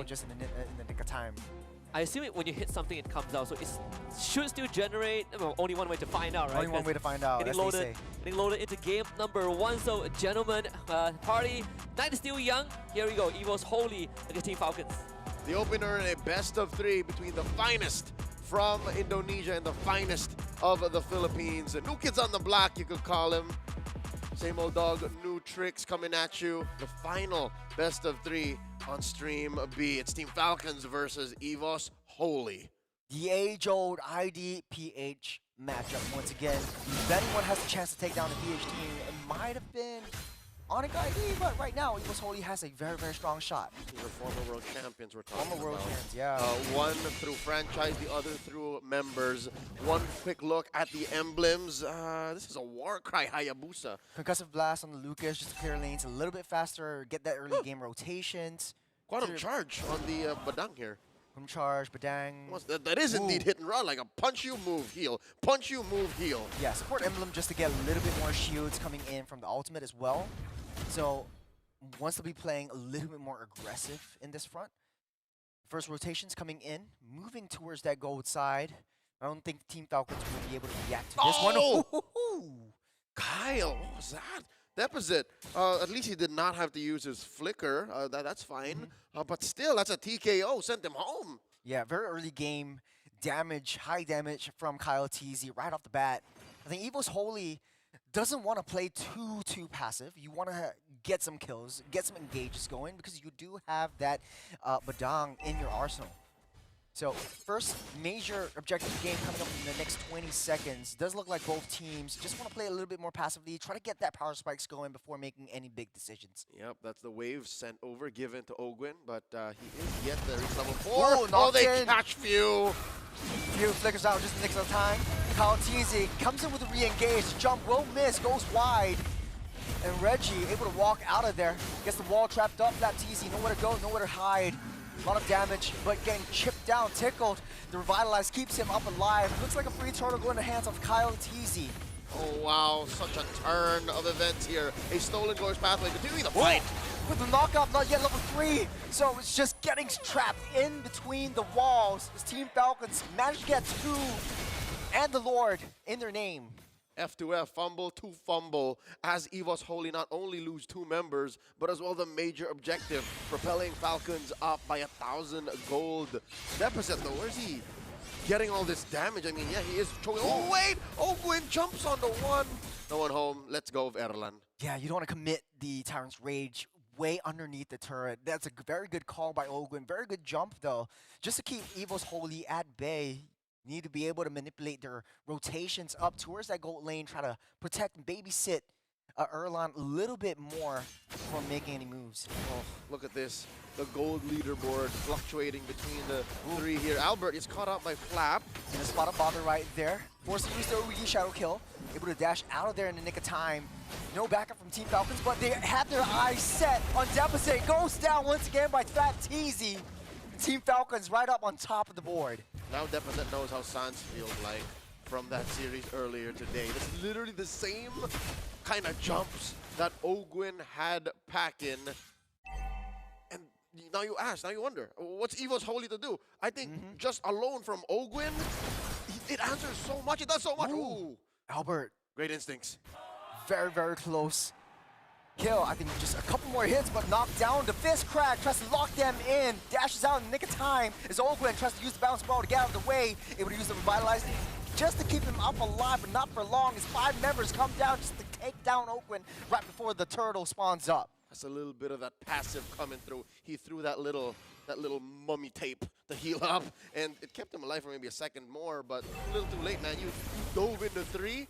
just in the nick of time. I assume when you hit something, it comes out, so it should still generate. Well, only one way to find out, right? Only one way to find out, as they say. Getting loaded into game number 1. So, gentlemen, party, night is still young. Here we go, Evos Holy against Team Falcons. The opener in a best of 3 between the finest from Indonesia and the finest of the Philippines. New kids on the block, you could call him. Same old dog, new tricks coming at you. The final best of 3 on Stream B. It's Team Falcons versus Evos Holy. The age-old IDPH matchup once again. If anyone has a chance to take down the PH team, it might have been Onic ID, but right now Evos Holy has a very, very strong shot. These are former world champions we're talking Former world about. champions, yeah. One through franchise, the other through members. One quick look at the emblems. This is a Warcry Hayabusa. Concussive Blast on the Lucas, just to clear lanes a little bit faster, get that early game rotations. Quantum Charge on the Badang here. Quantum Charge, Badang. That is indeed hit and run, like a punch you, move, heal. Punch you, move, heal. Yeah, support emblem just to get a little bit more shields coming in from the ultimate as well. So, wants to be playing a little bit more aggressive in this front. First rotations coming in, moving towards that gold side. I don't think Team Falcons will be able to react to this one. Oh! Kyle, what was that? Deposit, at least he did not have to use his flicker. That's fine. But still, that's a TKO. Sent him home. Yeah, very early game damage, high damage from Kyle TZ right off the bat. I think Evos Holy doesn't want to play too passive. You want to get some kills, get some engages going, because you do have that Badang in your arsenal. So first major objective game coming up in the next 20 seconds. Does look like both teams just want to play a little bit more passively, try to get that power spikes going before making any big decisions. Yep, that's the wave sent over, given to Ogwin, but he is yet to reach level 4. Oh, they in. catch Few. Few flickers out just in the nick of time. Kyle TZ comes in with a re-engage. Jump will miss, goes wide. And Reggie able to walk out of there. Gets the wall trapped up, that TZ, nowhere to go, nowhere to hide. A lot of damage, but getting chipped down, tickled. The Revitalize keeps him up alive. Looks like a free turtle going to the hands of Kyle TZ. Oh wow, such a turn of events here. A stolen Glorious Pathway continuing the fight. With the knockout, not yet level 3. So it's just getting trapped in between the walls. This Team Falcons managed to get 2 and the Lord in their name. F2F, fumble to fumble, as Evos Holy not only lose 2 members, but as well the major objective, propelling Falcons up by 1,000 gold. Deposit though, where's he getting all this damage? I mean, yeah, he is throwing. Oh wait, Ogwin jumps on the 1. No one home, let's go of Erlan. Yeah, you don't want to commit the Tyrant's Rage way underneath the turret. That's a very good call by Ogwin. Very good jump though, just to keep Evos Holy at bay. Need to be able to manipulate their rotations up towards that gold lane, try to protect and babysit Erlan a little bit more before making any moves. Oh, look at this. The gold leaderboard fluctuating between the 3 here. Albert is caught out by Flap. In a spot of bother right there. Forced to use the OEG Shadow Kill. Able to dash out of there in the nick of time. No backup from Team Falcons, but they have their eyes set on Deposit. Goes down once again by Fat TZ. Team Falcons right up on top of the board. Now Deposit knows how Sans feels like from that series earlier today. It's literally the same kind of jumps that Ogwin had packing. And now you ask, now you wonder, what's Evos Holy to do? I think just alone from Ogwin, it answers so much, it does so much. Ooh. Albert. Great instincts. Very, very close. Kill, I think just a couple more hits, but knocked down. The fist crack, tries to lock them in. Dashes out in the nick of time as Ogwin tries to use the bounce ball to get out of the way. Able to use the Revitalize just to keep him up alive, but not for long as 5 members come down just to take down Ogwin right before the turtle spawns up. That's a little bit of that passive coming through. He threw that little mummy tape to heal up, and it kept him alive for maybe a second more, but a little too late, man. You dove into 3.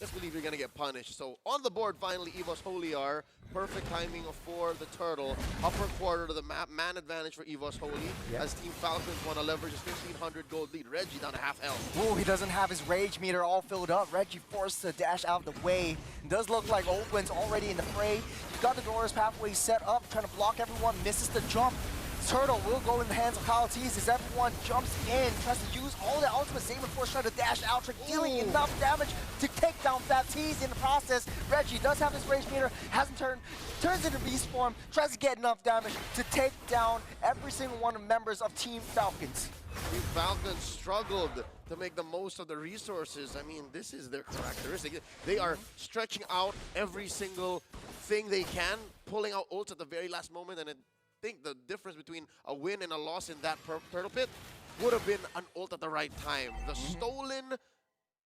Just believe you're going to get punished. So on the board, finally, Evos Holy are. Perfect timing for the turtle. Upper quarter of the map. Man advantage for Evos Holy. Yep. As Team Falcons want to leverage his 1,500 gold lead. Reggie down to half health. Ooh, he doesn't have his rage meter all filled up. Reggie forced to dash out of the way. It does look like Ogwin's already in the fray. He's got the Glorious Pathway set up, trying to block everyone. Misses the jump. Turtle will go in the hands of Kyle Tease as everyone jumps in, tries to use all the ultimate Saber Force, trying to dash out, dealing enough damage to take down Fat Tease in the process. Reggie does have his rage meter, hasn't turned, turns into beast form, tries to get enough damage to take down every single one of the members of Team Falcons. Team Falcons struggled to make the most of the resources. I mean, this is their characteristic. They are stretching out every single thing they can, pulling out ults at the very last moment, and I think the difference between a win and a loss in that turtle pit would have been an ult at the right time. The stolen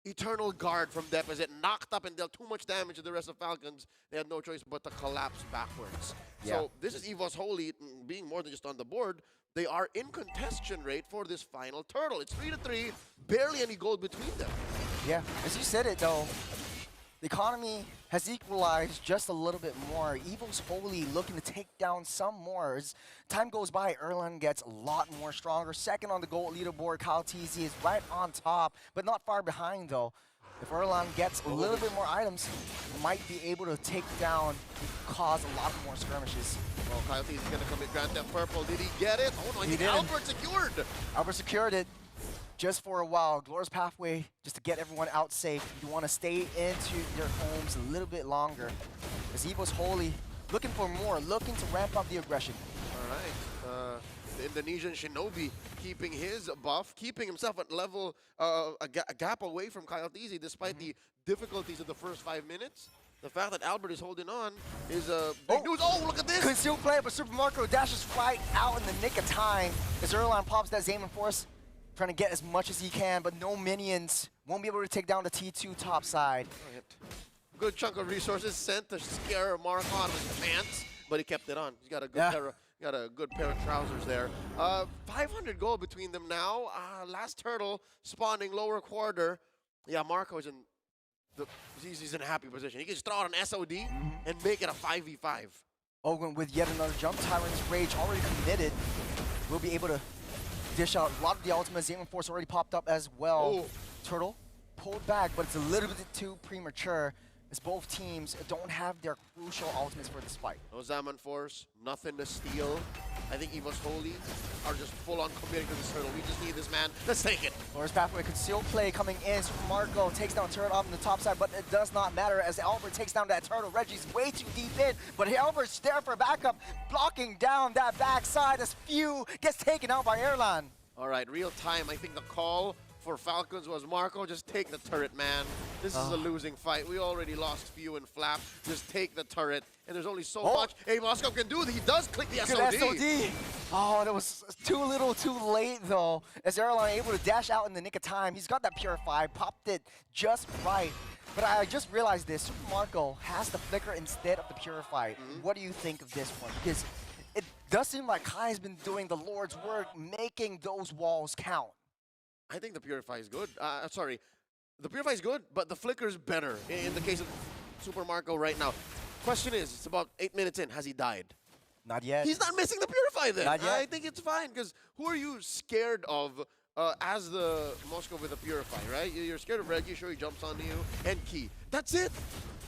Eternal Guard from Dep as it knocked up and dealt too much damage to the rest of Falcons. They had no choice but to collapse backwards. Yeah. So this is Evos Holy being more than just on the board. They are in contestation rate for this final turtle. It's 3-3, barely any gold between them. Yeah, as you said it though, the economy has equalized just a little bit more. Evos Holy looking to take down some more. As time goes by, Erlan gets a lot more stronger. Second on the gold leaderboard, Kyle TZ is right on top, but not far behind though. If Erlan gets a little bit more items, might be able to take down and cause a lot more skirmishes. Well, Kyle T is going to come in Grand Theft Purple. Did he get it? Oh no, I think didn't. Albert secured. Albert secured it just for a while. Glorious Pathway, just to get everyone out safe. You want to stay into your homes a little bit longer. As Evos Holy looking for more, looking to ramp up the aggression. All right. The Indonesian Shinobi keeping his buff, keeping himself at level, a gap away from Kyle Teasy despite the difficulties of the first 5 minutes. The fact that Albert is holding on is big news. Oh, look at this! Concealed play, but Super Marco dashes right out in the nick of time as Erlan pops that Zaman Force, trying to get as much as he can, but no minions. Won't be able to take down the T2 top side. Good chunk of resources sent to scare Marco out of his pants, but he kept it on. He's got a good pair of trousers there. 500 gold between them now. Last turtle spawning lower quarter. Yeah, Marco is in he's in a happy position. He can just throw out an SOD and make it a 5v5. Ogun with yet another jump. Tyrant's Rage already committed. Will be able to dish out a lot of the ultimate. Zaman Force already popped up as well. Turtle pulled back, but it's a little bit too premature as both teams don't have their crucial ultimates for this fight. No Zaman Force, nothing to steal. I think Evos Holy are just full-on committing to this turtle. We just need this man. Let's take it. Glorious Pathway concealed play coming in. Super Marco takes down Turtle off on the top side, but it does not matter as Albert takes down that turtle. Reggie's way too deep in, but Albert's there for backup, blocking down that backside as Few gets taken out by Erlan. All right, real time. I think the call for Falcons was Marco, just take the turret, man. This is a losing fight. We already lost Few and Flap. Just take the turret. And there's only so much Hey Moscow can do. He does click the SOD. SOD. Oh, that was too little too late, though. As Erlan able to dash out in the nick of time. He's got that Purify, popped it just right. But I just realized this. Super Marco has the Flicker instead of the Purify. What do you think of this one? Because it does seem like Kai's been doing the Lord's work, making those walls count. I think the Purify is good. Sorry, the Purify is good, but the Flicker is better in the case of Super Marco right now. Question is, it's about 8 minutes in. Has he died? Not yet. He's not missing the Purify then. Not yet. I think it's fine, because who are you scared of as the Moscow with the Purify, right? You're scared of Reggie, sure he jumps onto you, and Key. That's it.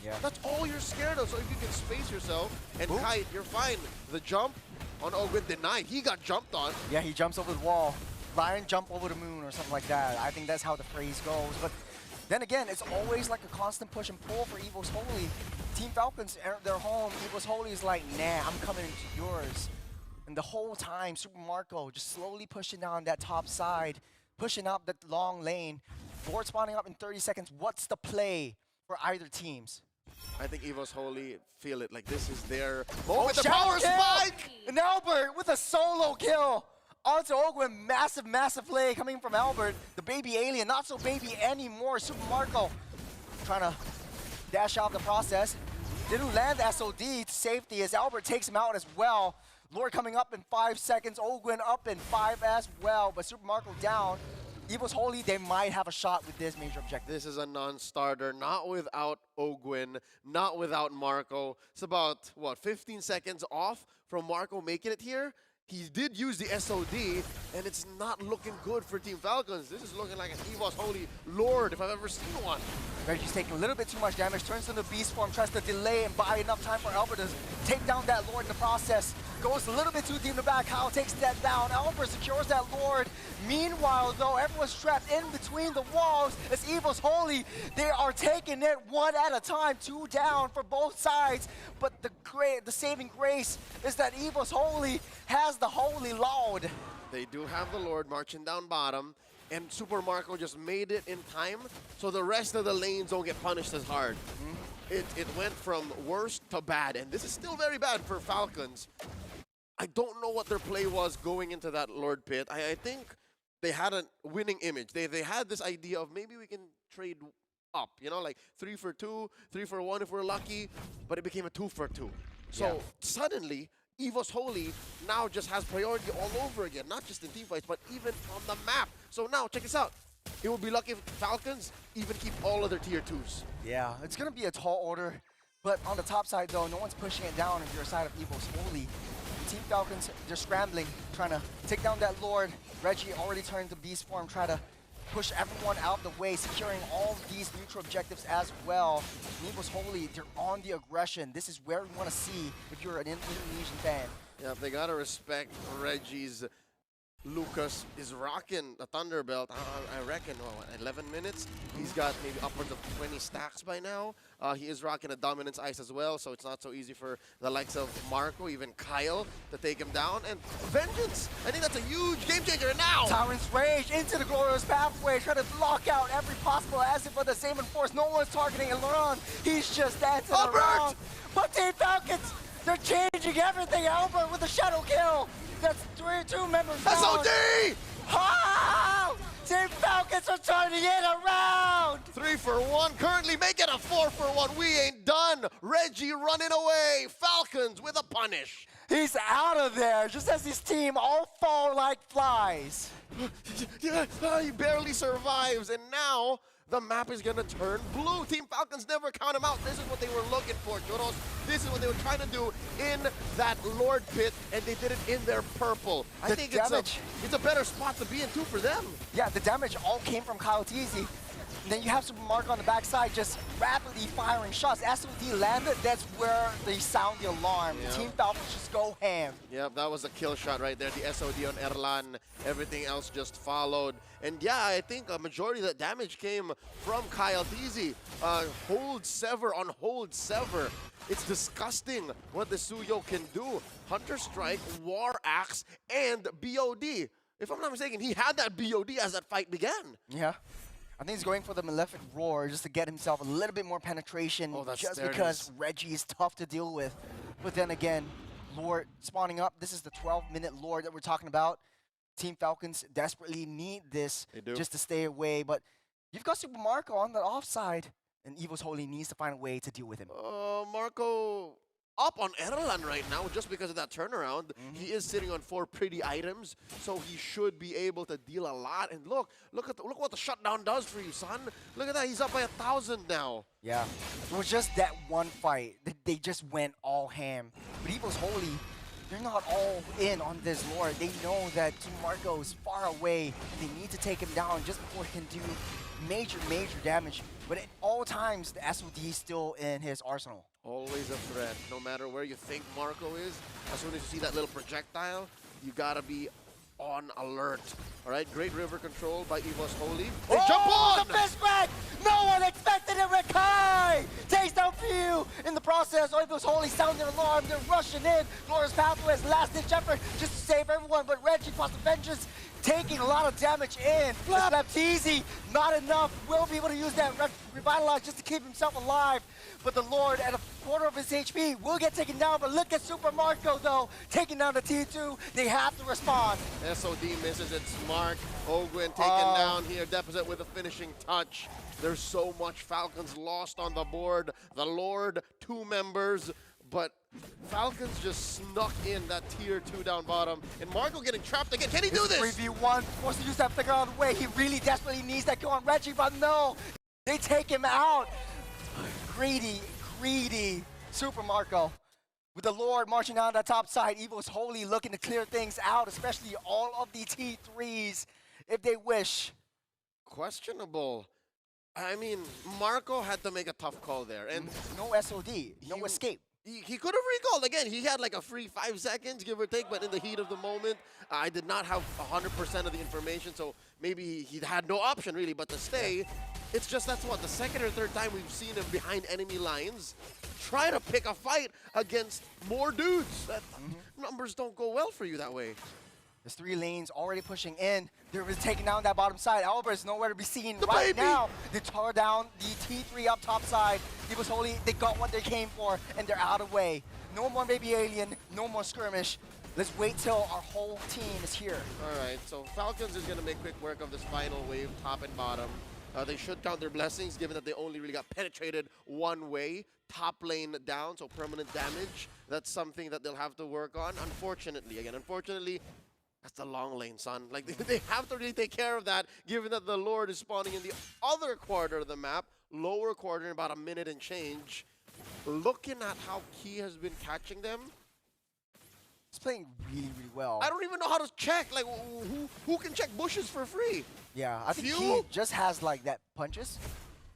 Yeah. That's all you're scared of. So if you can space yourself and kite, you're fine. The jump on Ogun denied. He got jumped on. Yeah, he jumps over the wall. Lion jump over the moon or something like that. I think that's how the phrase goes. But then again, it's always like a constant push and pull for Evos Holy. Team Falcons enter their home. Evos Holy is like, nah, I'm coming into yours. And the whole time, Super Marco just slowly pushing down that top side, pushing up that long lane. Board spawning up in 30 seconds. What's the play for either teams? I think Evos Holy feel it like this is their moment. The Shadow power kill! spike! And Albert with a solo kill. Onto Ogun, massive play coming from Albert. The baby alien, not so baby anymore. Super Marco trying to dash out the process. Didn't land the SOD to safety as Albert takes him out as well. Lord coming up in 5 seconds. Ogun up in 5 as well, but Super Marco down. Evos Holy, they might have a shot with this major objective. This is a non-starter, not without Ogun, not without Marco. It's about, what, 15 seconds off from Marco making it here? He did use the SOD, and it's not looking good for Team Falcons. This is looking like an Evos Holy Lord, if I've ever seen one. Reggie's taking a little bit too much damage, turns into beast form, tries to delay and buy enough time for Albert to take down that Lord in the process. goes a little bit too deep in the back. Kyle takes that down. Albert secures that Lord. Meanwhile, though, everyone's trapped in between the walls. As Evos Holy, they are taking it one at a time. 2 down for both sides. But the saving grace is that Evos Holy has the Holy Lord. They do have the Lord marching down bottom, and Super Marco just made it in time, so the rest of the lanes don't get punished as hard. It went from worst to bad, and this is still very bad for Falcons. I don't know what their play was going into that Lord pit. I think they had a winning image. They had this idea of maybe we can trade up, you know, like 3 for 2, 3 for 1 if we're lucky, but it became a 2 for 2. So suddenly, Evos Holy now just has priority all over again, not just in teamfights, but even on the map. So now, check this out. It would be lucky if Falcons even keep all of their tier 2s. Yeah, it's going to be a tall order. But on the top side, though, no one's pushing it down if you're a side of Evos Holy. Team Falcons, they're scrambling, trying to take down that Lord. Reggie already turned to beast form, try to push everyone out the way, securing all these neutral objectives as well. Evos Holy, they're on the aggression. This is where we want to see if you're an Indonesian fan. Yeah, they gotta respect Reggie's. Lucas is rocking the Thunderbelt, I reckon, 11 minutes. He's got maybe upwards of 20 stacks by now. He is rocking a Dominance Ice as well, so it's not so easy for the likes of Marco, even Kyle, to take him down. And Vengeance, I think that's a huge game changer. And now, Tyrant's Rage into the glorious pathway, trying to block out every possible asset, but the same enforce. No one's targeting Laurent. He's just dancing around. But Team Falcons, they're changing everything. Albert with a shadow kill. That's 2 members down. SOD! Oh! Team Falcons are turning it around! 3 for 1, currently making a 4 for 1. We ain't done. Reggie running away. Falcons with a punish. He's out of there, just as his team all fall like flies. He barely survives, and now the map is gonna turn blue. Team Falcons never count him out. This is what they were looking for, Joros. This is what they were trying to do in that Lord pit, and they did it in their purple. I think it's a better spot to be in too for them. Yeah, the damage all came from Kyle Teasy. And then you have Super Marco on the backside just rapidly firing shots. SOD landed, that's where they sound the alarm. Yep. Team Falcons just go ham. Yep, that was a kill shot right there. The SOD on Erlan. Everything else just followed. And yeah, I think a majority of that damage came from Kyle Teasy. Hold sever on hold sever. It's disgusting what the Suyo can do. Hunter Strike, War Axe, and BOD. If I'm not mistaken, he had that BOD as that fight began. Yeah. I think he's going for the Malefic Roar just to get himself a little bit more penetration, just because Reggie is tough to deal with. But then again, Lord spawning up. This is the 12-minute Lord that we're talking about. Team Falcons desperately need this just to stay away. But you've got Super Marco on the offside, and Evos Holy needs to find a way to deal with him. Marco up on Erlan right now just because of that turnaround. He is sitting on 4 pretty items, so he should be able to deal a lot. And look what the shutdown does for you, son. Look at that, he's up by 1,000 now. Yeah, it was just that one fight. They just went all ham. But Evos Holy, they're not all in on this Lord. They know that Team Marco is far away. They need to take him down just before he can do major damage. But at all times, the SOD is still in his arsenal. Always a threat, no matter where you think Marco is. As soon as you see that little projectile, you gotta be on alert. All right, great river control by Evos Holy. They jump on! The fist crack! No one expected it, Rekai! Takes down Few! In the process, Evos Holy sounding an alarm. They're rushing in. Glorious Pathway's last-ditch effort just to save everyone, but Reggie plus the Vengeance taking a lot of damage in. Baptiste, not enough. Will be able to use that Revitalize just to keep himself alive. But the Lord, at a quarter of his HP, will get taken down. But look at Super Marco, though, taking down the T2. They have to respond. SOD misses it. Smart. Ogwin taken down here. Deposit with a finishing touch. There's so much Falcons lost on the board. The Lord, 2 members. But Falcons just snuck in that tier 2 down bottom. And Marco getting trapped again. Can he do this? 3v1, forced to use that figure out of the way. He really desperately needs that kill on Reggie, but no. They take him out. Greedy Super Marco. With the Lord marching down that top side, Evos Holy looking to clear things out, especially all of the T3s, if they wish. Questionable. I mean, Marco had to make a tough call there. And no SOD, no escape. He could have recalled. Again, he had like a free 5 seconds, give or take, but in the heat of the moment, I did not have 100% of the information, so maybe he had no option really but to stay. It's just that's what, the second or third time we've seen him behind enemy lines try to pick a fight against more dudes. That numbers don't go well for you that way. There's 3 lanes already pushing in. They're taking down that bottom side. Albert's nowhere to be seen The right baby. now. They tore down the T3 up top side. Evos Holy, they got what they came for, and they're out of the way. No more baby alien, no more skirmish. Let's wait till our whole team is here. All right, so Falcons is going to make quick work of this final wave, top and bottom. They should count their blessings, given that they only really got penetrated one way. Top lane down, so permanent damage. That's something that they'll have to work on. Unfortunately, that's the long lane, son. Like, they have to really take care of that, given that the Lord is spawning in the other quarter of the map, lower quarter in about a minute and change. Looking at how Key has been catching them, He's playing really, really well. I don't even know how to check. Like, who can check bushes for free? Yeah, I think Few? he just has like that punches.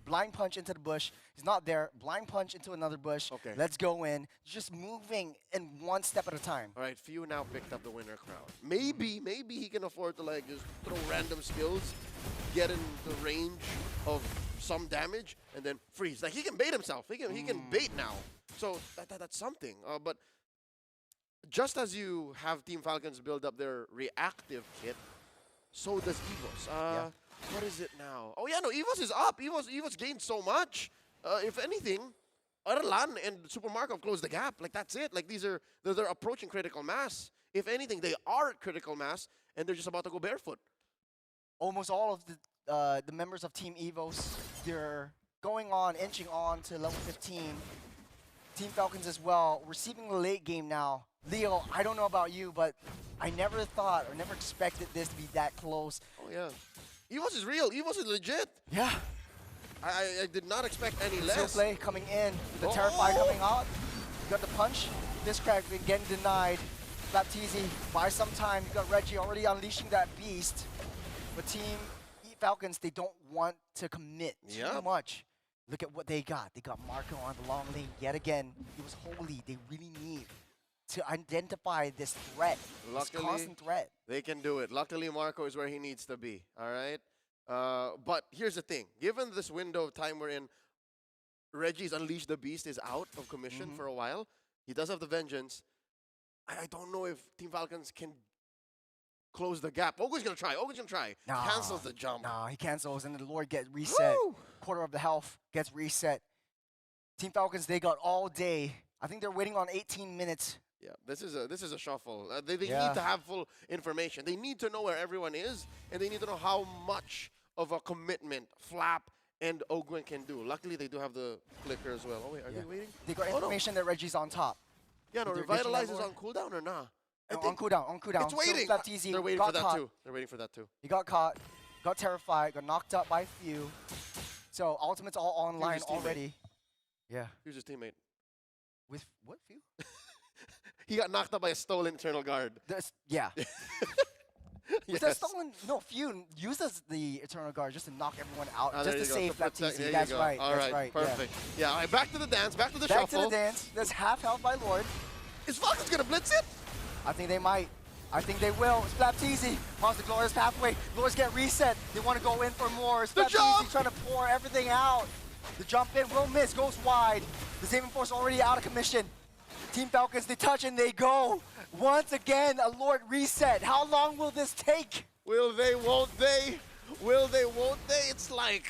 Blind punch into the bush. He's not there. Blind punch into another bush. Okay. Let's go in. Just moving in one step at a time. All right, Few now picked up the winner crown. Maybe he can afford to like just throw random skills, get in the range of some damage, and then freeze. Like he can bait himself. He can bait now. So that's something. But just as you have Team Falcons build up their reactive kit, so does Evos. Yeah. What is it now? Oh yeah, no, Evos is up. Evos gained so much. If anything, Arlan and Super Markov closed the gap. Like that's it. Like they're approaching critical mass. If anything, they are at critical mass, and they're just about to go barefoot. Almost all of the members of Team Evos, they're inching on to level 15. Team Falcons as well, receiving the late game now. Leo, I don't know about you, but I never thought or never expected this to be that close. Oh yeah, Evos is real. Evos is legit. Yeah. I did not expect any Seal less. play coming in, the Oh! Terrifier coming out. You got the punch. This crack getting denied. Baptiste, buy some time. You got Reggie already unleashing that beast. But Team Falcons, they don't want to commit too Yep. much. Look at what they got. They got Marco on the long lane yet again. It was Holy. They really need to identify this threat, this Luckily, constant threat. they can do it. Luckily, Marco is where he needs to be. All right. But here's the thing. Given this window of time we're in, Reggie's Unleash the Beast is out of commission for a while. He does have the Vengeance. I don't know if Team Falcons can close the gap. Ogo's going to try. Nah, Cancels the jump. Nah, he cancels, and the Lord gets reset. Woo! Quarter of the health gets reset. Team Falcons, they got all day. I think they're waiting on 18 minutes. Yeah, this is a shuffle. They Yeah. need to have full information. They need to know where everyone is, and they need to know how much of a commitment Flap and Ogwen can do. Luckily, they do have the clicker as well. Oh wait, are Yeah. they waiting? They got Oh, no. information that Reggie's on top. Yeah, no, They're Revitalize ditching is that on cooldown or nah? I On think cooldown, on cooldown. it's waiting. So Baptiste They're waiting got for that caught. too. They're waiting for that too. He got caught, got terrified, got knocked up by Few. So Ultimate's all online his teammate. already. Yeah. Here's his teammate. With what Few? He got knocked up by a stolen Eternal Guard. Yeah. Was that Yes. stolen? No, Few uses the Eternal Guard just to knock everyone out, Ah, just there to you go, save to protect- Baptiste. there you That's go. right. All That's right, right. perfect. Yeah, all right, back to the dance, back to the Back shuffle. to the dance. That's half health by Lord. Is Falcons gonna blitz it? I think they might. I think they will. It's Baptiste. Across the glorious pathway. Lords get reset. They want to go in for more. It's The Baptiste jump! trying to pour everything out. The jump in will miss. Goes wide. The saving force already out of commission. Team Falcons, they touch and they go. Once again, a Lord reset. How long will this take? Will they, won't they? Will they, won't they? It's like,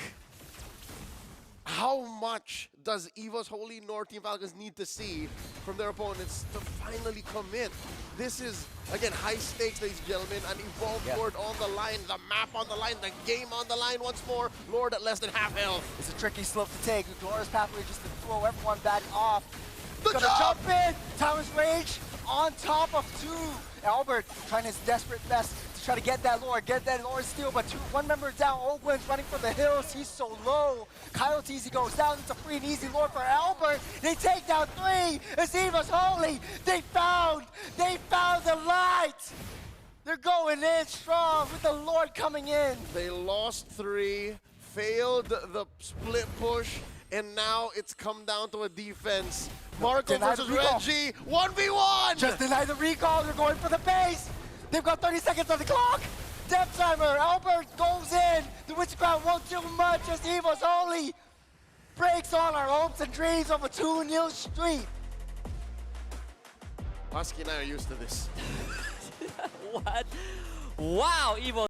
how much does Evos Holy nor Team Falcons need to see from their opponents to finally commit? This is, again, high stakes, ladies and gentlemen. An evolved Yeah. Lord on the line, the map on the line, the game on the line once more. Lord at less than half health. It's a tricky slope to take. The glorious pathway just to throw everyone back off. The Gonna jump! jump in. Timeless Rage on top of two. Albert trying his desperate best to try to get that Lord steal, but one member down. Ogwen's running for the hills. He's so low. Kyle Teasy goes down. It's a free and easy Lord for Albert. They take down three. It's Evos Holy. They found the light. They're going in strong with the Lord coming in. They lost 3, failed the split push, and now it's come down to a defense Marco Deny versus the recall. Reggie, 1v1! Just deny the recall, they're going for the base! They've got 30 seconds on the clock! Death Timer, Albert goes in! The Witchcraft won't do much as Evos only breaks all our hopes and dreams of a 2-0 streak! Husky and I are used to this. What? Wow, Evos.